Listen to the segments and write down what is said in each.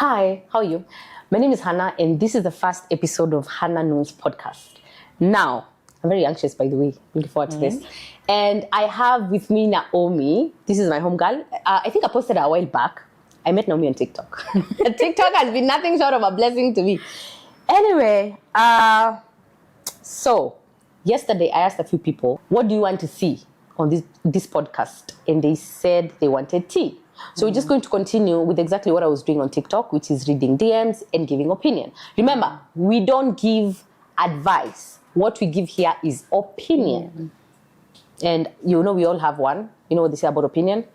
Hi, how are you? My name is Hannah, and this is the first episode of Hannah Knows podcast. Now, I'm very anxious, by the way. Looking forward to this. And I have with me Naomi. This is my home girl. I think I posted her a while back. I met Naomi on TikTok. TikTok has been nothing short of a blessing to me. Anyway, so yesterday I asked a few people, what do you want to see on this podcast? And they said they wanted tea. So we're just going to continue with exactly what I was doing on TikTok, which is reading DMs and giving opinion. Remember, we don't give advice. What we give here is opinion. And you know we all have one. You know what they say about opinion?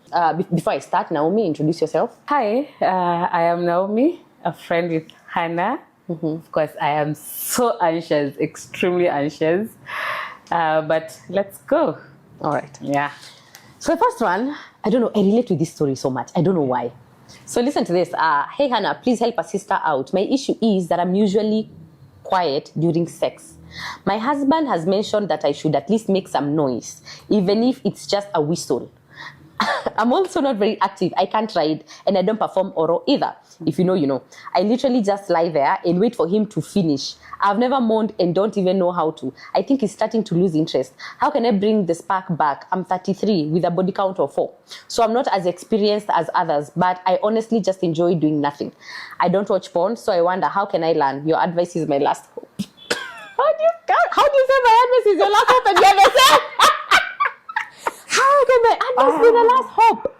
Before I start, Naomi, introduce yourself. Hi, I am Naomi, a friend with Hannah. Of course, I am so anxious, extremely anxious. But let's go. All right. Yeah. So the first one, I don't know, I relate to this story so much. I don't know why. So listen to this. Hey, Hannah, please help a sister out. My issue is that I'm usually quiet during sex. My husband has mentioned that I should at least make some noise, even if it's just a whistle. I'm also not very active. I can't ride, and I don't perform oral either. If you know, you know. I literally just lie there and wait for him to finish. I've never moaned and don't even know how to. I think he's starting to lose interest. How can I bring the spark back? I'm 33 with a body count of 4. So I'm not as experienced as others, but I honestly just enjoy doing nothing. I don't watch porn, so I wonder, how can I learn? Your advice is my last hope. How do you say my advice is your last hope and you never say? How can my advice be the last hope?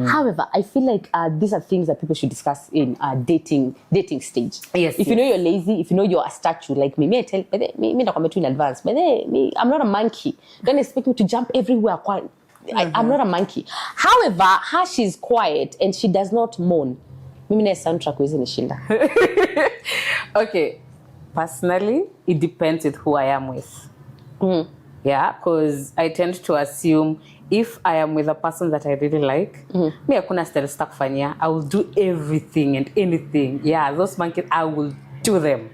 However, I feel like these are things that people should discuss in dating stage. Yes. If you know you're lazy, if you know you're a statue like me, I tell me not comment in advance. But I'm not a monkey. Don't expect me to jump everywhere. I'm not a monkey. However, her she's quiet and she does not moan. Mimi na soundtrack wezi nishinda. Okay. Personally, it depends with who I am with. Yeah, because I tend to assume if I am with a person that I really like, me hakuna style stuck kufanyia. I will do everything and anything. Yeah, those monkeys, I will do them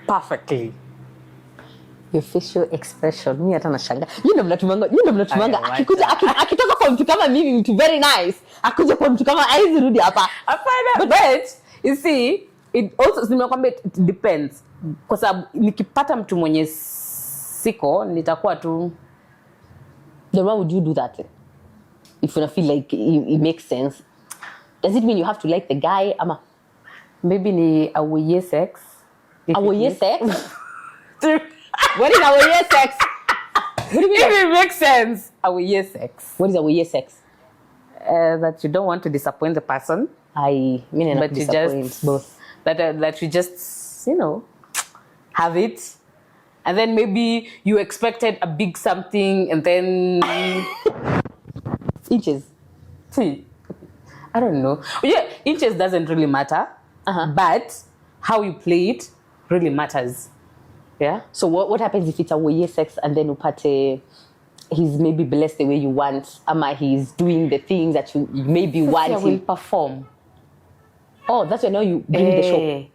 perfectly. Your facial expression, mimi hata nashanga. Yeye ndo mnatumanga. Akitoka kwa mtu kama mimi, mtu very nice. Akuje kwa mtu kama aizi rudi hapa. But you see, it also nimekwambia it depends. Kwa sababu nikipata mtu mwenye siko nitakuwa tu. Then why would you do that? If you feel like it makes sense. Does it mean you have to like the guy? Ama maybe ni awoye sex. Awoye sex? What is awoye sex? What do you mean? If it makes sense. Awoye sex. What is awoye sex? That you don't want to disappoint the person. I mean not disappoint just, both. That you just, you know, have it. And then maybe you expected a big something and then inches. I don't know. Yeah, inches doesn't really matter. But how you play it really matters. Yeah. So what happens if it's a way sex and then upate he's maybe blessed the way you want, ama he's doing the things that you maybe want him to perform. Oh, that's when now you bring the show.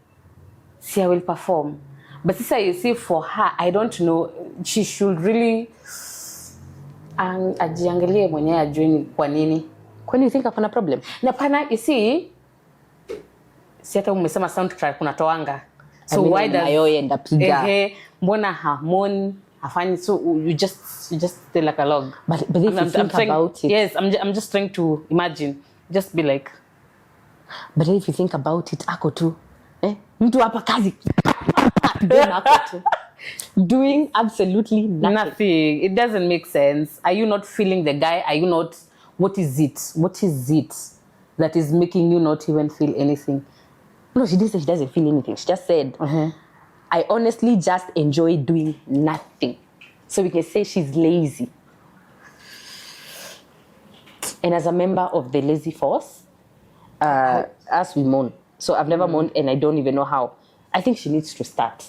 See, I will perform. But sister, you see, for her, I don't know. She should really ajiangalie mwenyewe ajue kwa nini. When you think hakuna problem? Na pana, you see, si hata umesema soundtrack unatoanga. So why does mayoye ndapiga? Mbona harmony hafanyi, so you just stay like a log. But if you think about it. Yes, I'm just trying to imagine. Just be like. But if you think about it, ako tu. Mtu hapa kazi. Doing absolutely nothing. It doesn't make sense. Are you not feeling the guy? Are you not? What is it? What is it that is making you not even feel anything? No, she didn't say she doesn't feel anything. She just said, I honestly just enjoy doing nothing. So we can say she's lazy. And as a member of the lazy force, as we moan. So I've never moaned and I don't even know how. I think she needs to start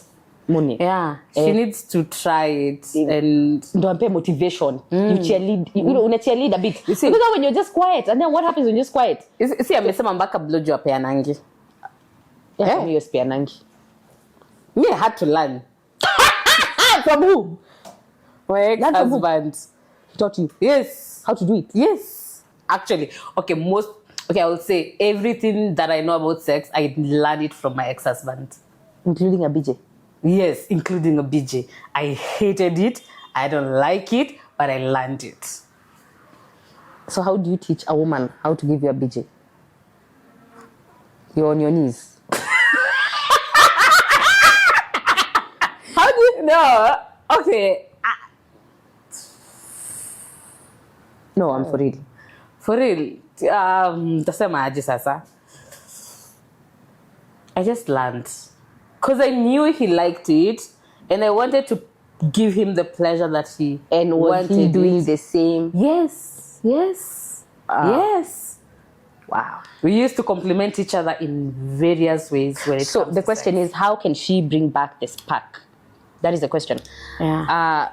moaning. Yeah, she needs to try it and don't pay motivation. You cheerlead, you know, cheerlead a bit. You see, because when you're just quiet, and then what happens when you're just quiet? See, amesema mpaka blowjob peanangi. Yeah, me use peanangi. Me, I had to learn. From whom? My ex-husband taught you. Yes. How to do it? Yes. Actually, okay, Okay, I will say everything that I know about sex, I learned it from my ex-husband. Including a BJ? Yes, including a BJ. I hated it. I don't like it, but I learned it. So how do you teach a woman how to give you a BJ? You're on your knees. How do you know? Okay. No, I'm for real. For real. Tasema aje sasa. I just learned. Because I knew he liked it, and I wanted to give him the pleasure that he And was he doing the same? Yes. Yes. Yes. Wow. We used to compliment each other in various ways. When it So comes the to question sex. is, how can she bring back the spark? That is the question. Yeah.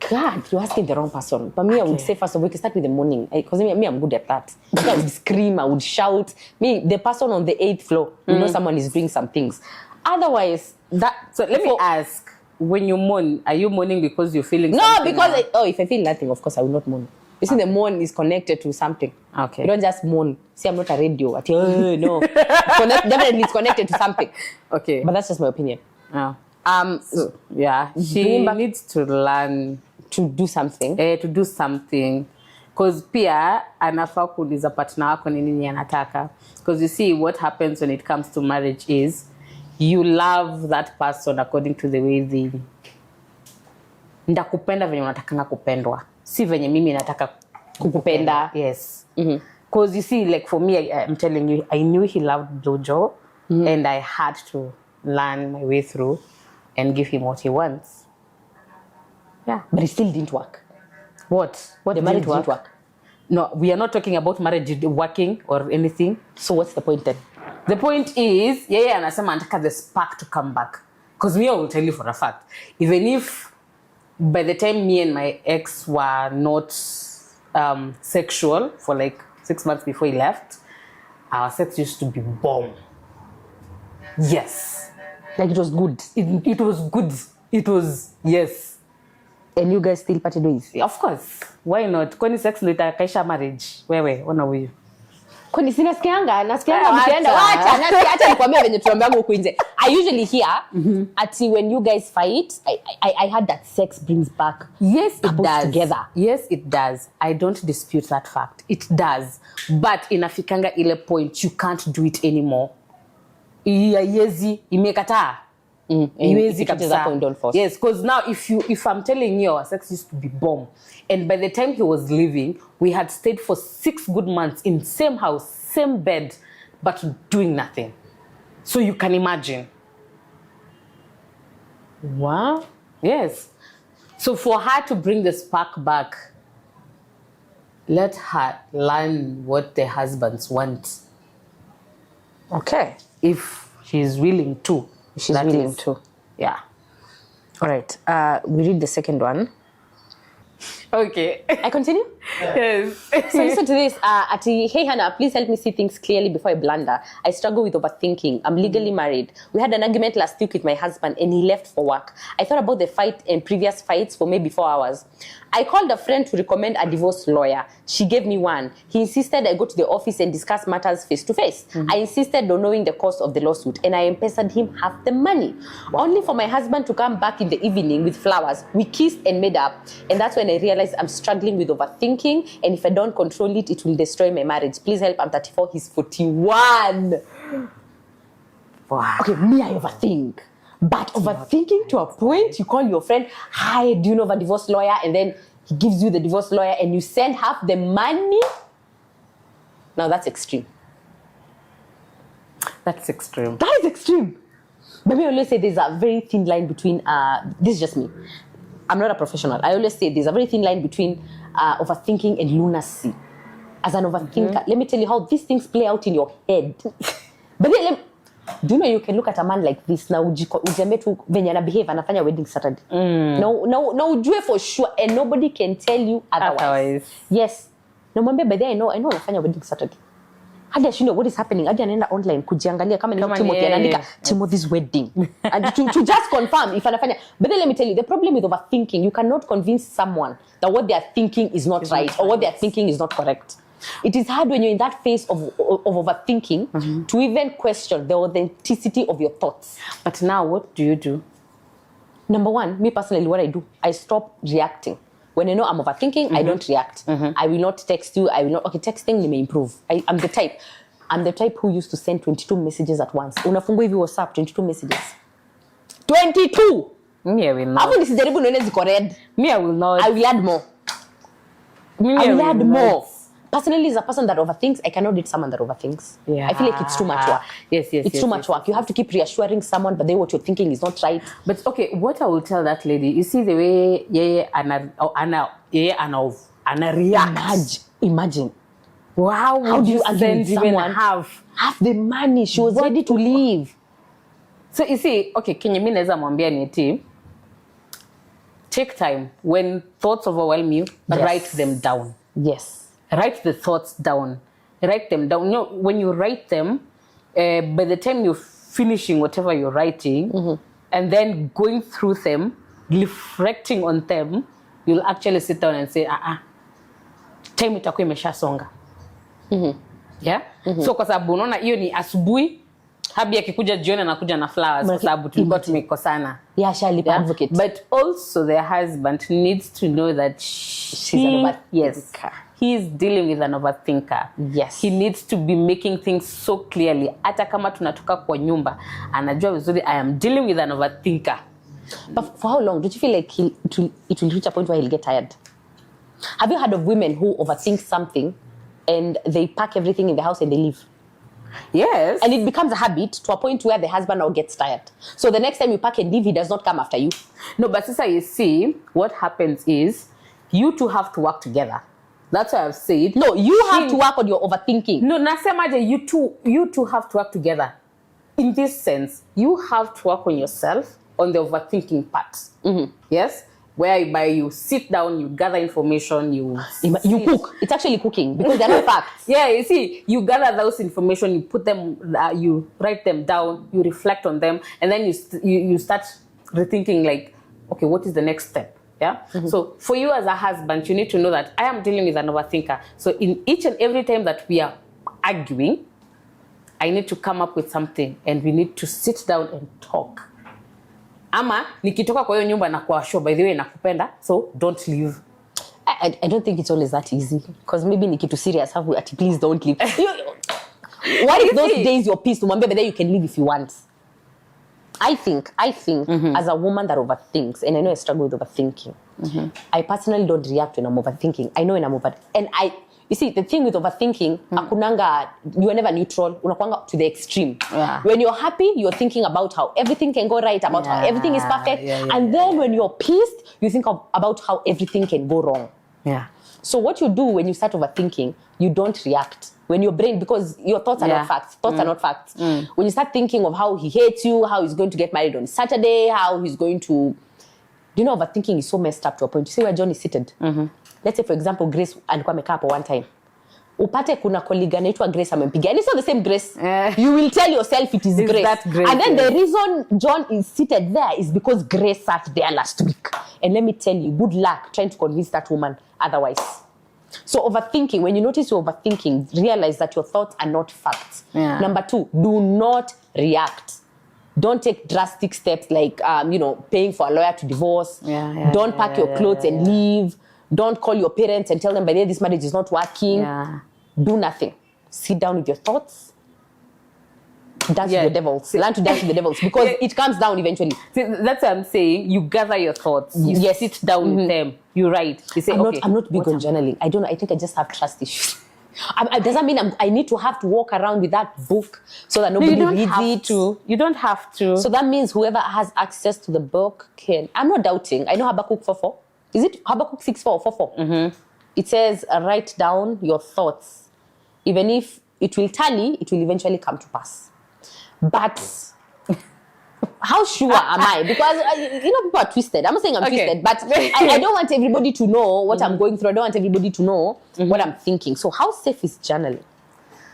God, you're asking the wrong person. But me, I would say, first of all, we can start with the morning. Because me, I'm good at that. I would scream, I would shout. Me, the person on the 8th floor, you know someone is doing some things. Otherwise, that... So let me ask, when you moan, are you moaning because you're feeling No, something? because... if I feel nothing, of course, I will not moan. You see, the moan is connected to something. Okay. You don't just moan. See, I'm not a radio. No. Definitely, it's connected to something. Okay. But that's just my opinion. Yeah. So, yeah, she needs to learn to do something. To do something. Because pia anafaa kuuliza partner wako ni nini anataka. Because you see, what happens when it comes to marriage is you love that person according to the way they... Ndakupenda venye unatakanga kupendwa. Si venye mimi nataka kukupenda. Yes. Because you see, like for me, I'm telling you, I knew he loved Jojo, and I had to learn my way through and give him what he wants. Yeah. But it still didn't work. What The marriage didn't work. No, we are not talking about marriage working or anything. So what's the point then? The point is, anasema anataka the spark to come back. Because me, I will tell you for a fact, even if by the time me and my ex were not sexual for like 6 months before he left, our sex used to be bomb. Yes. Like it was good. It was good. It was, yes. And you guys still parted ways? Of course. Why not? Kwani sex ndio itakaisha marriage? Wewe, ona huyu. Kwani nasikianga mkienda wacha acha nikwambia venye tunaambianga huko nje. I usually hear ati when you guys fight, I heard that sex brings back couples together. Yes, it does. I don't dispute that fact. It does. But inafikanga ile point you can't do it anymore. Yezi imekataa. Yes, because now if I'm telling you our sex used to be bomb, and by the time he was leaving, we had stayed for 6 good months in same house, same bed, but doing nothing. So you can imagine. Wow. Yes. So for her to bring the spark back, let her learn what the husbands want. Okay. If she's willing to. She's willing to. Yeah. All right. We read the second one. Okay. I continue? Yes. So listen to this. Hey Hannah, please help me see things clearly before I blunder. I struggle with overthinking. I'm legally married. We had an argument last week with my husband and he left for work. I thought about the fight and previous fights for maybe 4 hours. I called a friend to recommend a divorce lawyer. She gave me one. He insisted I go to the office and discuss matters face to face. I insisted on knowing the cost of the lawsuit and I M-Pesa'd him half the money. Only for my husband to come back in the evening with flowers. We kissed and made up. And that's when I realized I'm struggling with overthinking, and if I don't control it, it will destroy my marriage. Please help. I'm 34, he's 41. Wow. Okay, me, I overthink. But overthinking to a point, you call your friend, hi, do you know of a divorce lawyer? And then he gives you the divorce lawyer and you send half the money. Now that's extreme. That's extreme. That is extreme. But me, I always say there's a very thin line between, this is just me. I'm not a professional. I always say there's a very thin line between overthinking and lunacy. As an overthinker, let me tell you how these things play out in your head. But then, do you know you can look at a man like this now ujiambie tu venye ana behave anafanya wedding Saturday. No, ujue for sure and nobody can tell you otherwise. Yes. Na mwambie by the way, I know anafanya wedding Saturday. Hadi ashindwe what is happening. Hadi anaenda online kujiangalia kama ni Timothy anaandika Timothy's wedding. And to just confirm if anafanya. But then let me tell you, the problem with overthinking, you cannot convince someone that what they are thinking is not right or what they are thinking is not correct. It is hard when you're in that phase of overthinking to even question the authenticity of your thoughts. But now, what do you do? Number one, me personally, what I do, I stop reacting. When I know I'm overthinking, I don't react. I will not text you. I will not. Okay, texting may improve. I'm the type who used to send 22 messages at once. Unafungua hivi WhatsApp, 22 messages. 22. Me, I will not. Hapo nisijaribu nione ziko red. Me, I will not. I will add more. I will add more. Personally, as a person that overthinks, I cannot date someone that overthinks. Yeah. I feel like it's too much work. Yes. It's too much work. You have to keep reassuring someone, but then what you're thinking is not right. But okay, what I will tell that lady, you see the way ana react. Imagine. Wow, How do you argue with even someone? have the money. She was ready to leave. So you see, okay, kenye mimi naweza mwambia ni eti, take time. When thoughts overwhelm you, write them down. Yes. Write the thoughts down. Write them down. You know, when you write them, by the time you're finishing whatever you're writing, and then going through them, reflecting on them, you'll actually sit down and say, time itakuwa imeshasonga. Yeah? So kwa sababu unaona hiyo ni asubuhi, habi akikuja jioni anakuja na flowers kwa sababu tulikuwa tumekosana. Yeah, Charlie, advocate. But also the husband needs to know that she's an overthinker. Yes. He's dealing with an overthinker. Yes. He needs to be making things so clearly. Hata kama tunatoka kwa nyumba, anajua vizuri I am dealing with an overthinker. But for how long? Don't you feel like it will reach a point where he'll get tired? Have you heard of women who overthink something and they pack everything in the house and they leave? Yes. And it becomes a habit to a point where the husband now gets tired. So the next time you pack and leave, he does not come after you. No, but sister, you see, what happens is you two have to work together. That's what I've said. No, you have to work on your overthinking. No, nasemaje, you two have to work together. In this sense, you have to work on yourself on the overthinking part. Yes? Whereby you sit down, you gather information, you cook. It's actually cooking because they're not facts. Yeah, you see, you gather those information, you put them, you write them down, you reflect on them, and then you start rethinking like, okay, what is the next step? Yeah. So for you as a husband, you need to know that I am dealing with an overthinker. So in each and every time that we are arguing, I need to come up with something, and we need to sit down and talk. Ama nikitoka kwa hiyo nyumba na kwa show, by the way nakupenda, so don't leave. I don't think it's always that easy, because maybe ni kitu serious hapo ati please don't leave. What if those days you're pissed, umwambie, but then you can leave if you want. I think as a woman that overthinks, and I know I struggle with overthinking, I personally don't react when I'm overthinking. I know when I'm you see, the thing with overthinking, you are never neutral. Unakuanga to the extreme. Yeah. When you're happy, you're thinking about how everything can go right, about how everything is perfect. And then when you're pissed, you think about how everything can go wrong. Yeah. So what you do when you start overthinking, you don't react. When your brain, because your thoughts are not facts. Thoughts are not facts. When you start thinking of how he hates you, how he's going to get married on Saturday, how he's going to... You know, overthinking is so messed up to a point. You see where John is seated? Let's say, for example, Grace alikuwa amekaa hapo one time. Upate kuna colleague anaitwa Grace amempigia. And it's not the same Grace. You will tell yourself it is Grace. That Grace. And then the reason John is seated there is because Grace sat there last week. And let me tell you, good luck trying to convince that woman otherwise. So overthinking, when you notice you're overthinking, realize that your thoughts are not facts. Yeah. Number 2, do not react. Don't take drastic steps like, paying for a lawyer to divorce. Don't pack your clothes and leave. Don't call your parents and tell them, by the way, this marriage is not working. Yeah. Do nothing. Sit down with your thoughts. Dance with the devils. Learn to dance with the devils because it comes down eventually. See, that's what I'm saying. You gather your thoughts. You sit down with them. You write. You say, I'm not big on journaling. I don't know. I think I just have trust issues. Does that mean I need to have to walk around with that book so that nobody reads it? You don't have to. So that means whoever has access to the book can. I'm not doubting. I know Habakkuk 4:4. Is it Habakkuk 6:4 or 4:4? It says, write down your thoughts. Even if it will tally, it will eventually come to pass. But how sure am I? Because, people are twisted. I'm not saying I'm twisted, but I don't want everybody to know what I'm going through. I don't want everybody to know what I'm thinking. So how safe is journaling?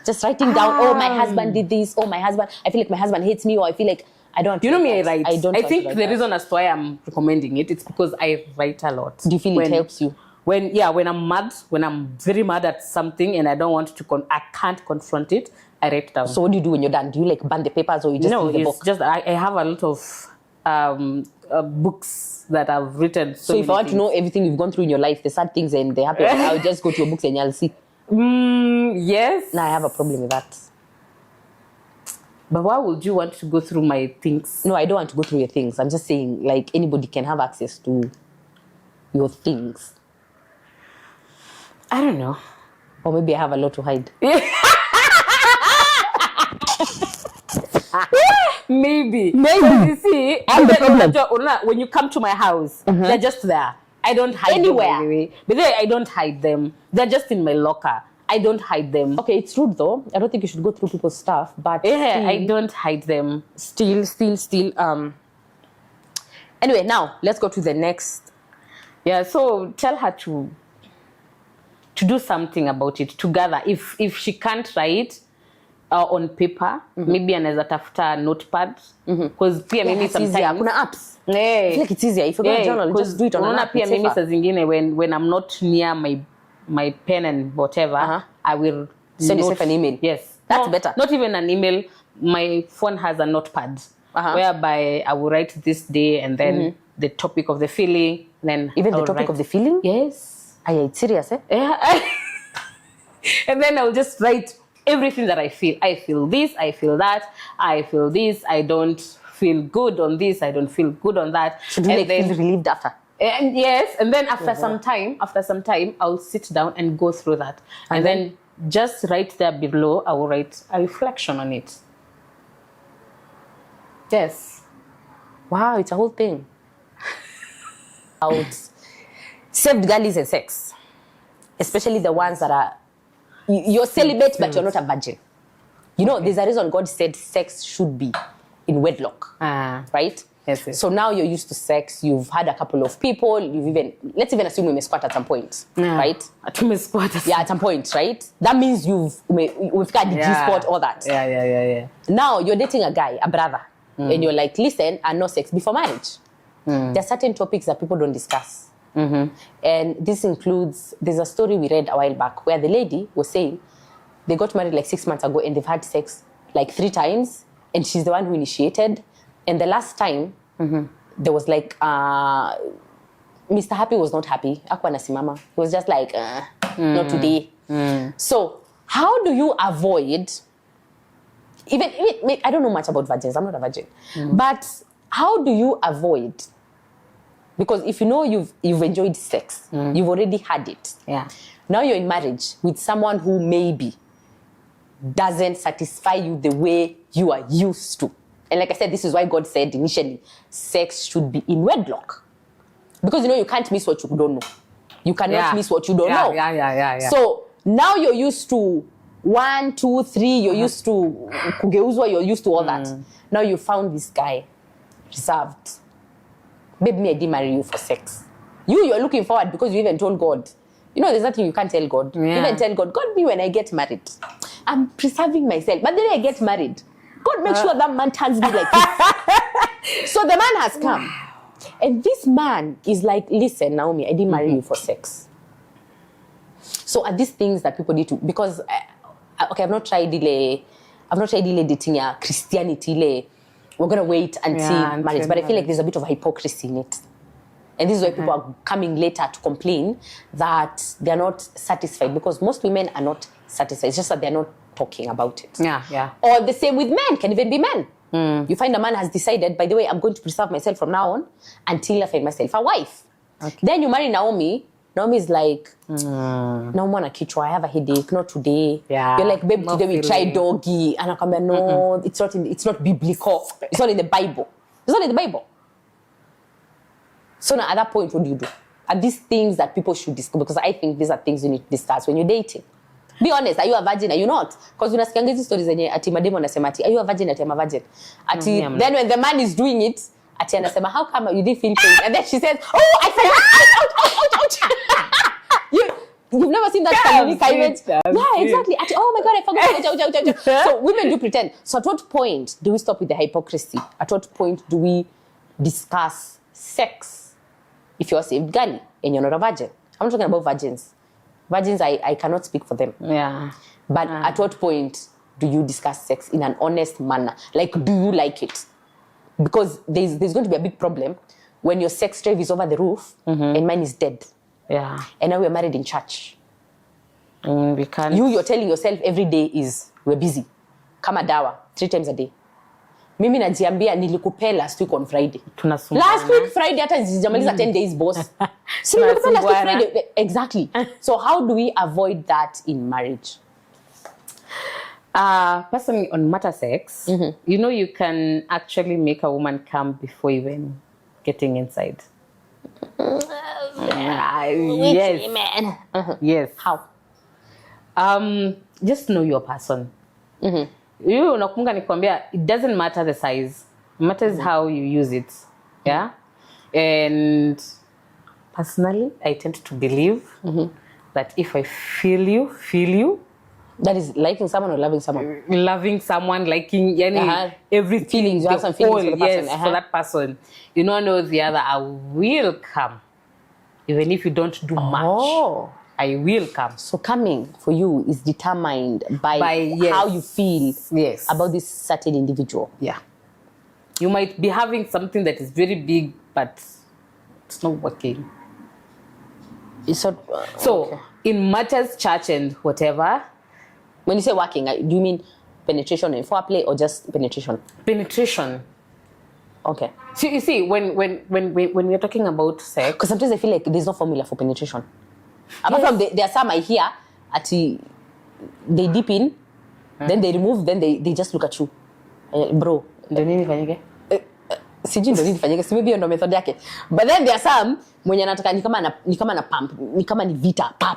Just writing down, oh, my husband did this. Oh, my husband, I feel like my husband hates me, or I feel like I don't. You know me, I write. I don't. I think the reason as to why I'm recommending it's because I write a lot. Do you feel it helps you? when I'm mad, when I'm very mad at something and I don't want to I can't confront it, I write down. So what do you do when you're done? Do you like burn the papers or you just No, leave the it's book? just I have a lot of books that I've written. So if I want to know everything you've gone through in your life, the sad things and the happy, I'll just go to your books and I'll see. Yes. Now I have a problem with that. But why would you want to go through my things? No, I don't want to go through your things. I'm just saying, like, anybody can have access to your things. I don't know. Or maybe I have a lot to hide. Maybe. Maybe. You see, I'm the problem. when you come to my house, they're just there. I don't hide Anywhere. them, by the way. But then I don't hide them. They're just in my locker. I don't hide them. Okay, it's rude though. I don't think you should go through people's stuff, but Yeah, still, I don't hide them. Still. Anyway, now let's go to the next. Yeah, so tell her to do something about it together. If she can't write on paper, maybe anaweza tafuta notepad. Because pia mimi It's easier. sometimes Kuna apps. I feel like it's easier. If you're going to journal, just do it on an app. Pia It's mimi safer. saa zingine when I'm not near my pen and whatever, I will Send yourself an email. Yes. That's better. Not even an email. My phone has a notepad whereby I will write this day and then the topic of the feeling. Then Even I the will topic write- of the feeling? Yes. It's serious, eh? Yeah. And then I'll just write everything that I feel. I feel this, I feel that, I feel this, I don't feel good on this, I don't feel good on that. So do you like feel relieved after? And yes, and then after some time, I'll sit down and go through that. And then just right there below, I will write a reflection on it. Yes. Wow, it's a whole thing. Out saved girlies and sex. Especially the ones that are, you're celibate but you're not a virgin. You know, there's a reason God said sex should be in wedlock, right? Yes. So now you're used to sex, you've had a couple of people, let's even assume we may squat at some point, right? Yeah, at some point, right? That means we've got the G-spot, all that. Yeah. Now you're dating a guy, a brother, and you're like, listen, no sex before marriage. There are certain topics that people don't discuss. And this includes, there's a story we read a while back where the lady was saying they got married like 6 months ago and they've had sex like 3 times and she's the one who initiated. And the last time, there was like, Mr. Happy was not happy. Hakuwa anasimama. He was just like, not today. So how do you avoid, even I don't know much about virgins, I'm not a virgin, but how do you avoid, because if you know you've enjoyed sex, you've already had it. Yeah. Now you're in marriage with someone who maybe doesn't satisfy you the way you are used to. And like I said, this is why God said initially, sex should be in wedlock. Because you know you can't miss what you don't know. You cannot miss what you don't know. Yeah. So now you're used to 1, 2, 3, you're used to kugeuzwa, you're used to all that. Now you found this guy reserved. Babe, me, I didn't marry you for sex. You're looking forward because you even told God. You know, there's nothing you can't tell God. Yeah. Even tell God, God, me when I get married, I'm preserving myself. But then I get married, God make sure that man turns me like this. So the man has come. And this man is like, listen, Naomi, I didn't marry you for sex. So are these things that people need to, because, I've not tried dating Christianity. We're going to wait until marriage. But I feel like there's a bit of hypocrisy in it. And this is why people are coming later to complain that they're not satisfied, because most women are not satisfied. It's just that they're not talking about it. Yeah. Or the same with men, can even be men. You find a man has decided, by the way, I'm going to preserve myself from now on until I find myself a wife. Okay. Then you marry Naomi. Naomi's like, Naomi kichwa, I have a headache, not today. Yeah. You're like, babe, today we try doggy. And I come, no, it's not biblical. It's not in the Bible. It's not in the Bible. So now at that point, what do you do? Are these things that people should discuss? Because I think these are things you need to discuss when you're dating. Be honest, are you a virgin? Are you not? Because unasikianga hizi stories zenye ati mademo anasema ati, are you a virgin? Ati I'm a virgin. Ati then when the man is doing it, ati anasema, how come you didn't feel pain? And then she says, oh, I felt ouch. You've never seen that unique image? Yeah, exactly. Ati, oh my God, I forgot. So women do pretend. So at what point do we stop with the hypocrisy? At what point do we discuss sex if you're a saved girl and you're not a virgin? I'm not talking about virgins. Virgins, I cannot speak for them. Yeah. But at what point do you discuss sex in an honest manner? Like, do you like it? Because there's going to be a big problem when your sex drive is over the roof and mine is dead. Yeah. And now we're married in church. We can't. You're telling yourself every day is, we're busy. Kama dawa, 3 times a day. Mimi najiambia nilikupea last week on Friday. Last week Friday hata sijamaliza 10 days boss. Si nilikupea last week Friday. Exactly. So how do we avoid that in marriage? Personally, on matter sex, you know, you can actually make a woman come before even getting inside. Yes. Man. Yes. How? Just know your person. You unakumbuka nikwambia, it doesn't matter the size. It matters how you use it. Yeah. And personally, I tend to believe that if I feel you. That is liking someone or loving someone? Loving someone, liking everything. Feelings, you have some feelings for the person. Yes, for that person. You know the other, I will come. Even if you don't do much, I will come. So coming for you is determined by how you feel about this certain individual. Yeah. You might be having something that is very big, but it's not working. It's not, so, in matters, church and whatever. When you say working, do you mean penetration and foreplay or just penetration? Penetration. Okay. So you see, when we're talking about sex, because sometimes I feel like there's no formula for penetration. Apart from there are some I hear they dip in, then they remove, then they just look at you, bro. Ndio nini fanyike? Sijui ndio nini fanyike. Si maybe ndio method yake. But then there are some mwenye anataka ni kama na pump, ni kama ni vita pa.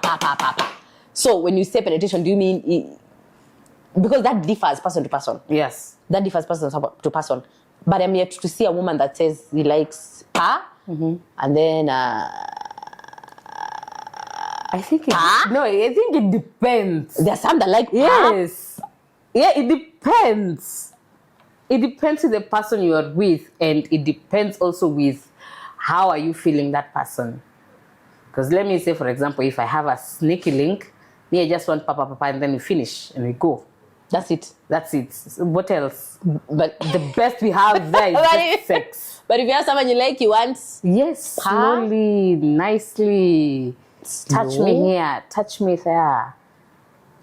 So when you say penetration, do you mean because that differs person to person? Yes. That differs person to person. But I'm yet to see a woman that says he likes pa, and then I think it depends. There are some that like pa. Yes. Yeah, it depends. It depends with the person you are with, and it depends also with how are you feeling that person. Because let me say, for example, if I have a sneaky link, me, I just want papa, and then we finish and we go. That's it. What else? But the best we have there is just sex. But if you have someone you like, you want slowly, nicely. Touch me here, touch me there.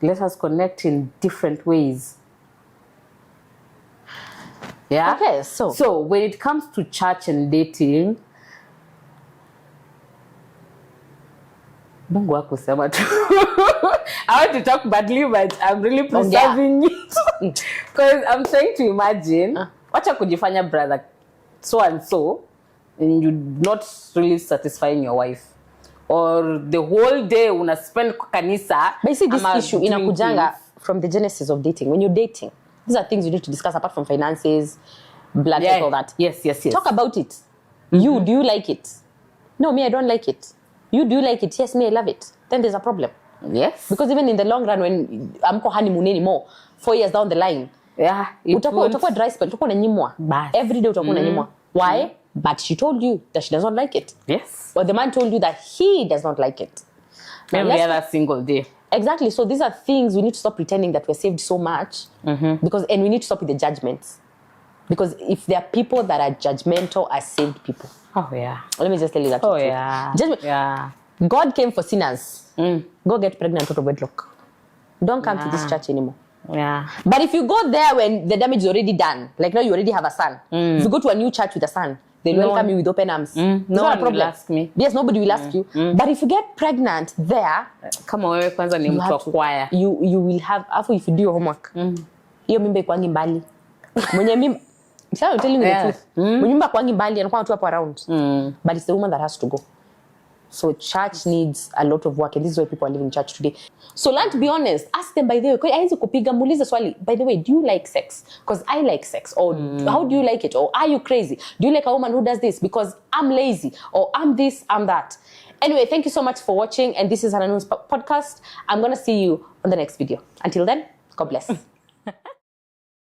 Let us connect in different ways. Yeah. Okay. So when it comes to church and dating, Mungu hakusema tu. I want to talk badly, but I'm really preserving it. Because I'm trying to imagine, wacha kujifanya brother so and so, and you're not really satisfying your wife. Or the whole day una spend kwa kanisa. But you see, this issue inakujanga from the genesis of dating. When you're dating, these are things you need to discuss apart from finances, blood, all that. Yes. Talk about it. You, do you like it? No, me, I don't like it. You, do you like it? Yes, me, I love it. Then there's a problem. Yes. Because even in the long run, when amko honeymoon anymore, 4 years down the line, utakuwa dry spell, utakuwa unanyimwa. Every day utakuwa unanyimwa. Why? But she told you that she does not like it. Yes. Or the man told you that he does not like it. Every other single day. Exactly. So these are things we need to stop pretending that we're saved so much. And we need to stop with the judgments. Because if there are people that are judgmental as saved people. Oh, yeah. Let me just tell you that. Oh, yeah. Judgment. Yeah. God came for sinners. Go get pregnant out of wedlock. Don't come to this church anymore. Yeah. But if you go there when the damage is already done, like now you already have a son. If you go to a new church with a son, they'll welcome you with open arms. No one will ask me. Yes, nobody will ask you. But if you get pregnant there, kama wewe kwanza ni mtu wa kwaya. You will have, after if you do your homework, hiyo mimba ikwangi mbali. Mwenye mimba, I'm telling you the truth. Mwenye mimba kwangi mbali, anakuwa tu hapo around. But it's the woman that has to go. So church needs a lot of work, and this is why people are leaving church today. So learn to be honest. Ask them, by the way, haizi kupiga, muulize swali, by the way, do you like sex? Because I like sex. Or how do you like it? Or are you crazy? Do you like a woman who does this? Because I'm lazy. Or I'm this, I'm that. Anyway, thank you so much for watching. And this is Hannah Noon's podcast. I'm going to see you on the next video. Until then, God bless.